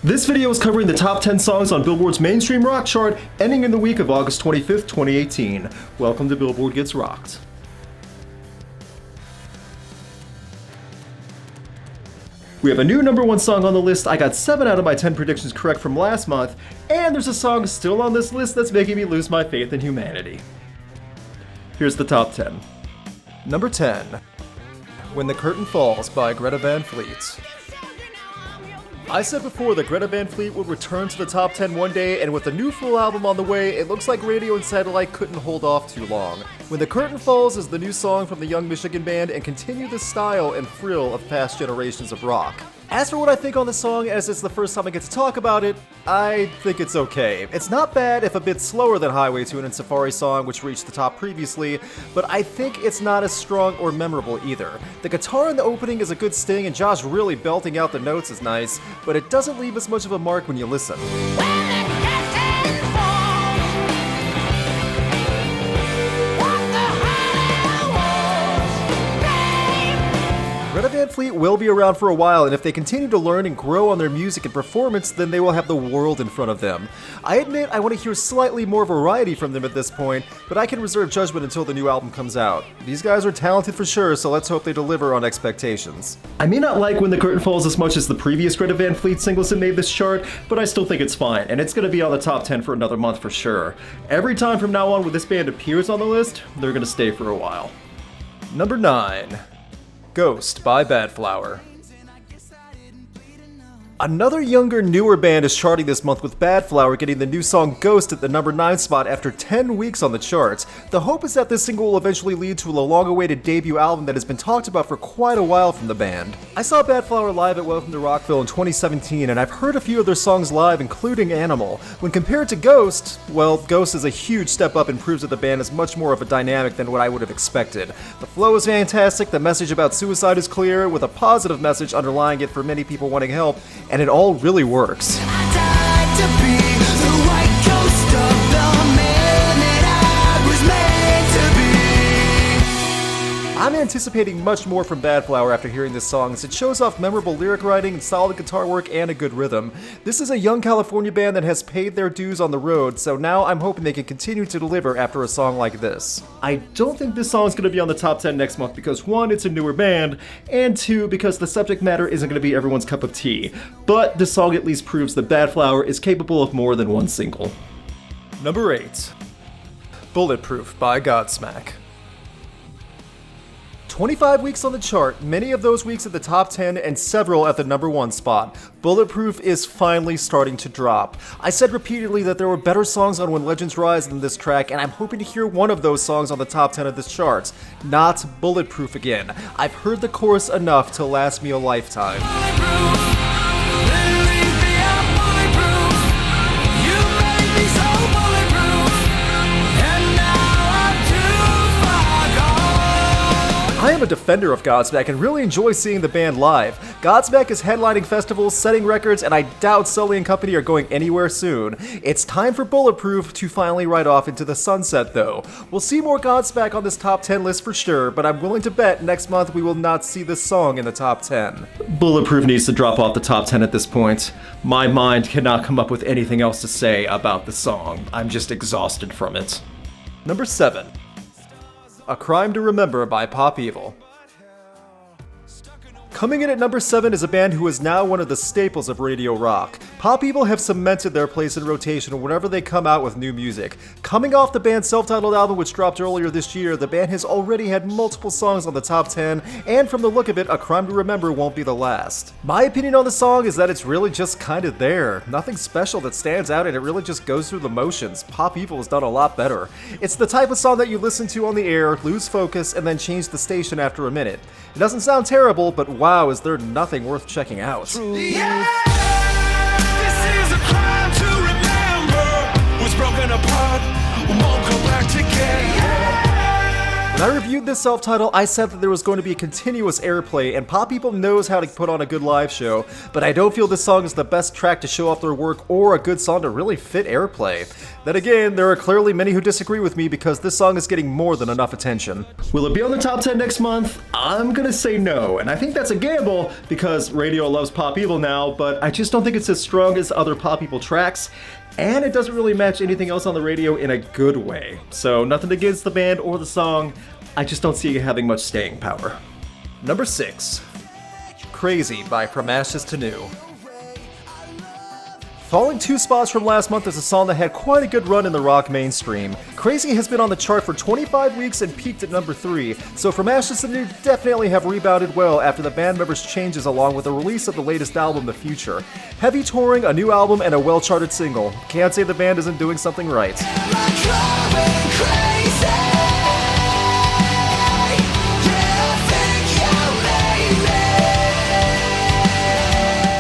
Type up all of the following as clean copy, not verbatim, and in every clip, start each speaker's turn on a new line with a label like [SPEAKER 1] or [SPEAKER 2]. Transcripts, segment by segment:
[SPEAKER 1] This video is covering the top 10 songs on Billboard's mainstream rock chart, ending in the week of August 25th, 2018. Welcome to Billboard Gets Rocked. We have a new number one song on the list. I got 7 out of my 10 predictions correct from last month, and there's a song still on this list that's making me lose my faith in humanity. Here's the top 10. Number 10. When the Curtain Falls by Greta Van Fleet. I said before that Greta Van Fleet would return to the top 10 one day, and with a new full album on the way, it looks like radio and satellite couldn't hold off too long. When the Curtain Falls is the new song from the young Michigan band and continue the style and thrill of past generations of rock. As for what I think on the song, as it's the first time I get to talk about it, I think it's okay. It's not bad, if a bit slower than Highway Tune and Safari Song, which reached the top previously, but I think it's not as strong or memorable either. The guitar in the opening is a good sting, and Josh really belting out the notes is nice, but it doesn't leave as much of a mark when you listen. Greta Van Fleet will be around for a while, and if they continue to learn and grow on their music and performance, then they will have the world in front of them. I admit I want to hear slightly more variety from them at this point, but I can reserve judgment until the new album comes out. These guys are talented for sure, so let's hope they deliver on expectations. I may not like When the Curtain Falls as much as the previous Greta Van Fleet singles that made this chart, but I still think it's fine, and it's going to be on the top 10 for another month for sure. Every time from now on when this band appears on the list, they're going to stay for a while. Number 9. Ghost by Badflower. Another younger, newer band is charting this month, with Badflower getting the new song Ghost at the number 9 spot after 10 weeks on the charts. The hope is that this single will eventually lead to a long-awaited debut album that has been talked about for quite a while from the band. I saw Badflower live at Welcome to Rockville in 2017, and I've heard a few of their songs live, including Animal. When compared to Ghost, well, Ghost is a huge step up and proves that the band is much more of a dynamic than what I would have expected. The flow is fantastic, the message about suicide is clear, with a positive message underlying it for many people wanting help, and it all really works. I'm anticipating much more from Badflower after hearing this song, as it shows off memorable lyric writing, solid guitar work, and a good rhythm. This is a young California band that has paid their dues on the road, so now I'm hoping they can continue to deliver after a song like this. I don't think this song is going to be on the top 10 next month because 1, it's a newer band, and 2, because the subject matter isn't going to be everyone's cup of tea. But this song at least proves that Badflower is capable of more than one single. Number 8. Bulletproof by Godsmack. 25 weeks on the chart, many of those weeks at the top 10 and several at the number 1 spot. Bulletproof is finally starting to drop. I said repeatedly that there were better songs on When Legends Rise than this track, and I'm hoping to hear one of those songs on the top 10 of this chart. Not Bulletproof again. I've heard the chorus enough to last me a lifetime. I am a defender of Godsmack and really enjoy seeing the band live. Godsmack is headlining festivals, setting records, and I doubt Sully and company are going anywhere soon. It's time for Bulletproof to finally ride off into the sunset though. We'll see more Godsmack on this top 10 list for sure, but I'm willing to bet next month we will not see this song in the top 10. Bulletproof needs to drop off the top 10 at this point. My mind cannot come up with anything else to say about the song. I'm just exhausted from it. Number 7. A Crime to Remember by Pop Evil. Coming in at number 7 is a band who is now one of the staples of radio rock. Pop Evil have cemented their place in rotation whenever they come out with new music. Coming off the band's self-titled album, which dropped earlier this year, the band has already had multiple songs on the top 10, and from the look of it, A Crime to Remember won't be the last. My opinion on the song is that it's really just kinda there. Nothing special that stands out, and it really just goes through the motions. Pop Evil has done a lot better. It's the type of song that you listen to on the air, lose focus, and then change the station after a minute. It doesn't sound terrible, but wow, is there nothing worth checking out.
[SPEAKER 2] Yeah, this is a crime to remember. Was broken apart, won't go back together.
[SPEAKER 1] When When I reviewed this self-title, I said that there was going to be a continuous airplay, and Pop People knows how to put on a good live show, but I don't feel this song is the best track to show off their work or a good song to really fit airplay. Then again, there are clearly many who disagree with me because this song is getting more than enough attention. Will it be on the top 10 next month? I'm gonna say no, and I think that's a gamble because radio loves Pop People now, but I just don't think it's as strong as other Pop People tracks, and it doesn't really match anything else on the radio in a good way. So nothing against the band or the song, I just don't see it having much staying power. Number 6. Crazy by From Ashes to New. Falling 2 spots from last month is a song that had quite a good run in the rock mainstream. Crazy has been on the chart for 25 weeks and peaked at number 3, so From Ashes to New definitely have rebounded well after the band members' changes along with the release of the latest album, The Future. Heavy touring, a new album, and a well-charted single. Can't say the band isn't doing something right.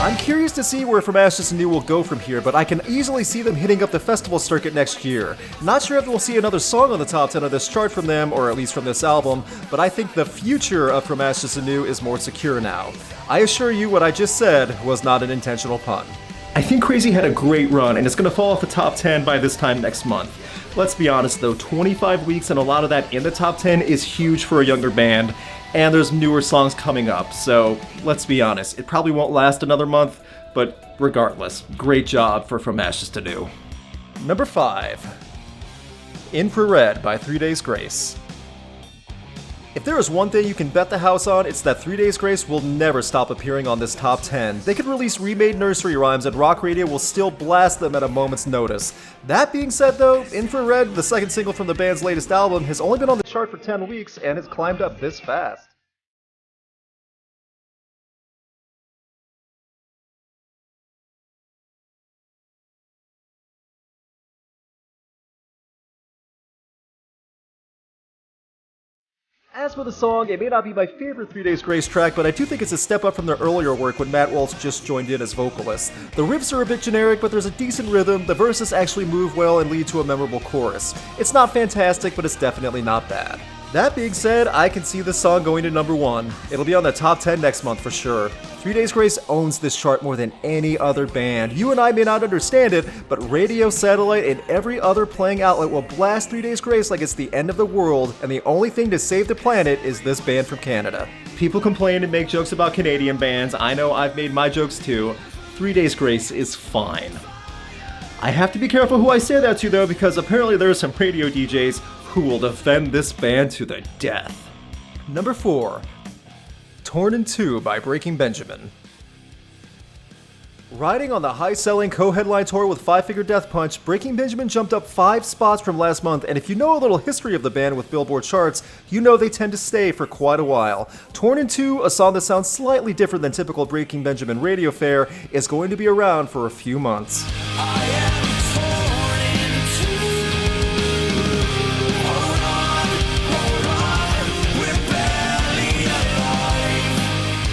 [SPEAKER 1] I'm curious to see where From Ashes to New will go from here, but I can easily see them hitting up the festival circuit next year. Not sure if we'll see another song on the top 10 of this chart from them, or at least from this album, but I think the future of From Ashes to New is more secure now. I assure you what I just said was not an intentional pun. I think Crazy had a great run, and it's going to fall off the top 10 by this time next month. Let's be honest though, 25 weeks and a lot of that in the top 10 is huge for a younger band, and there's newer songs coming up, so let's be honest, it probably won't last another month, but regardless, great job for From Ashes to New. Number 5. Infra-Red by 3 Days Grace. If there is one thing you can bet the house on, it's that 3 Days Grace will never stop appearing on this top 10. They could release remade nursery rhymes and rock radio will still blast them at a moment's notice. That being said though, Infra-Red, the second single from the band's latest album, has only been on the chart for 10 weeks and has climbed up this fast. As for the song, it may not be my favorite 3 Days Grace track, but I do think it's a step up from their earlier work when Matt Walsh just joined in as vocalist. The riffs are a bit generic, but there's a decent rhythm, the verses actually move well and lead to a memorable chorus. It's not fantastic, but it's definitely not bad. That being said, I can see this song going to number 1. It'll be on the top 10 next month for sure. 3 Days Grace owns this chart more than any other band. You and I may not understand it, but radio, satellite, and every other playing outlet will blast 3 Days Grace like it's the end of the world, and the only thing to save the planet is this band from Canada. People complain and make jokes about Canadian bands. I know I've made my jokes too. 3 Days Grace is fine. I have to be careful who I say that to though, because apparently there are some radio DJs who will defend this band to the death. Number 4. Torn in Two by Breaking Benjamin. Riding on the high-selling co-headline tour with Five Finger Death Punch, Breaking Benjamin jumped up 5 spots from last month, and if you know a little history of the band with Billboard charts, you know they tend to stay for quite a while. Torn in Two, a song that sounds slightly different than typical Breaking Benjamin radio fare, is going to be around for a few months.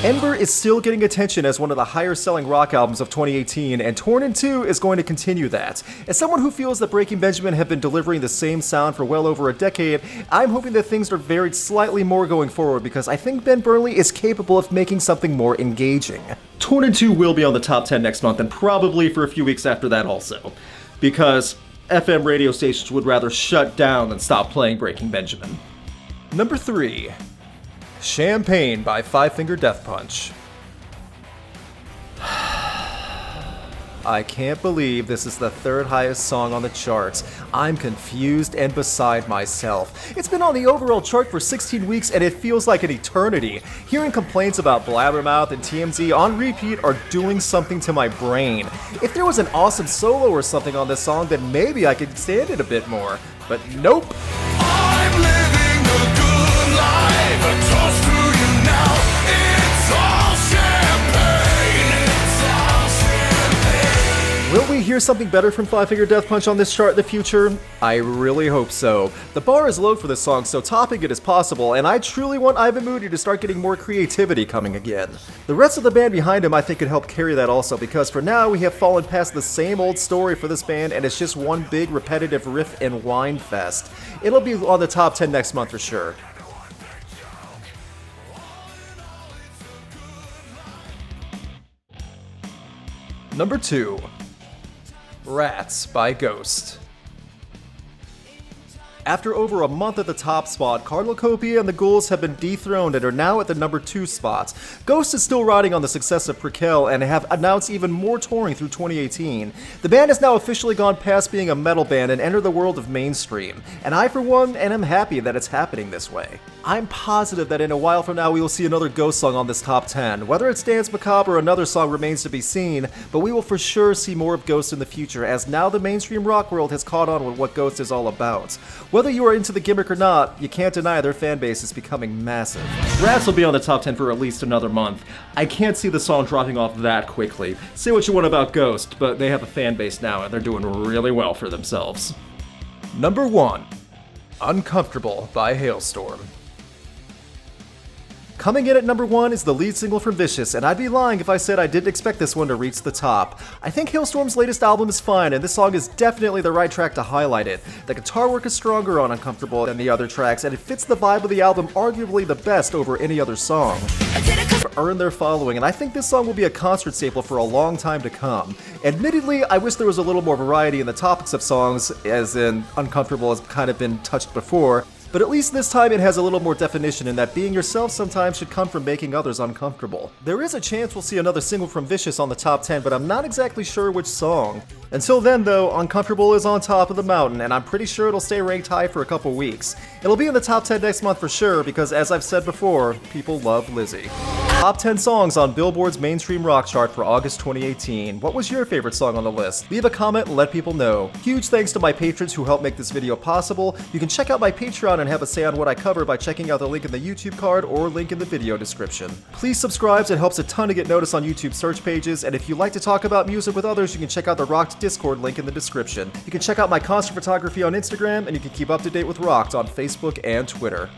[SPEAKER 1] Ember is still getting attention as one of the higher-selling rock albums of 2018, and Torn in Two is going to continue that. As someone who feels that Breaking Benjamin have been delivering the same sound for well over a decade, I'm hoping that things are varied slightly more going forward because I think Ben Burnley is capable of making something more engaging. Torn in Two will be on the top 10 next month, and probably for a few weeks after that also, because FM radio stations would rather shut down than stop playing Breaking Benjamin. Number 3. Champagne by Five Finger Death Punch. I can't believe this is the 3rd highest song on the charts. I'm confused and beside myself. It's been on the overall chart for 16 weeks and it feels like an eternity. Hearing complaints about Blabbermouth and TMZ on repeat are doing something to my brain. If there was an awesome solo or something on this song, then maybe I could stand it a bit more. But nope.
[SPEAKER 2] I'm living a good life, a toast to you now. It's all champagne, it's all champagne.
[SPEAKER 1] Will we hear something better from Five Finger Death Punch on this chart in the future? I really hope so. The bar is low for this song, so topping it is possible, and I truly want Ivan Moody to start getting more creativity coming again. The rest of the band behind him I think could help carry that also, because for now we have fallen past the same old story for this band, and it's just one big repetitive riff and whine fest. It'll be on the top 10 next month for sure. Number 2. Rats by Ghost. After over a month at the top spot, Carlocopia and the Ghouls have been dethroned and are now at the number 2 spot. Ghost is still riding on the success of Prequel and have announced even more touring through 2018. The band has now officially gone past being a metal band and entered the world of mainstream. And I, for one, am happy that it's happening this way. I'm positive that in a while from now we will see another Ghost song on this top 10. Whether it's Dance Macabre or another song remains to be seen, but we will for sure see more of Ghost in the future, as now the mainstream rock world has caught on with what Ghost is all about. Whether you are into the gimmick or not, you can't deny their fan base is becoming massive. Rats will be on the top 10 for at least another month. I can't see the song dropping off that quickly. Say what you want about Ghost, but they have a fan base now and they're doing really well for themselves. Number 1. Uncomfortable by Halestorm. Coming in at number 1 is the lead single from Vicious, and I'd be lying if I said I didn't expect this one to reach the top. I think Halestorm's latest album is fine, and this song is definitely the right track to highlight it. The guitar work is stronger on Uncomfortable than the other tracks, and it fits the vibe of the album arguably the best over any other song. Earn their following, and I think this song will be a concert staple for a long time to come. Admittedly, I wish there was a little more variety in the topics of songs, as in Uncomfortable has kind of been touched before. But at least this time it has a little more definition in that being yourself sometimes should come from making others uncomfortable. There is a chance we'll see another single from Vicious on the top 10, but I'm not exactly sure which song. Until then though, Uncomfortable is on top of the mountain, and I'm pretty sure it'll stay ranked high for a couple weeks. It'll be in the top 10 next month for sure, because as I've said before, people love Lizzie. Top 10 songs on Billboard's mainstream rock chart for August 2018. What was your favorite song on the list? Leave a comment and let people know. Huge thanks to my patrons who helped make this video possible. You can check out my Patreon and have a say on what I cover by checking out the link in the YouTube card or link in the video description. Please subscribe, it helps a ton to get noticed on YouTube search pages, and if you like to talk about music with others, you can check out the Rocked Discord link in the description. You can check out my concert photography on Instagram, and you can keep up to date with Rocked on Facebook and Twitter.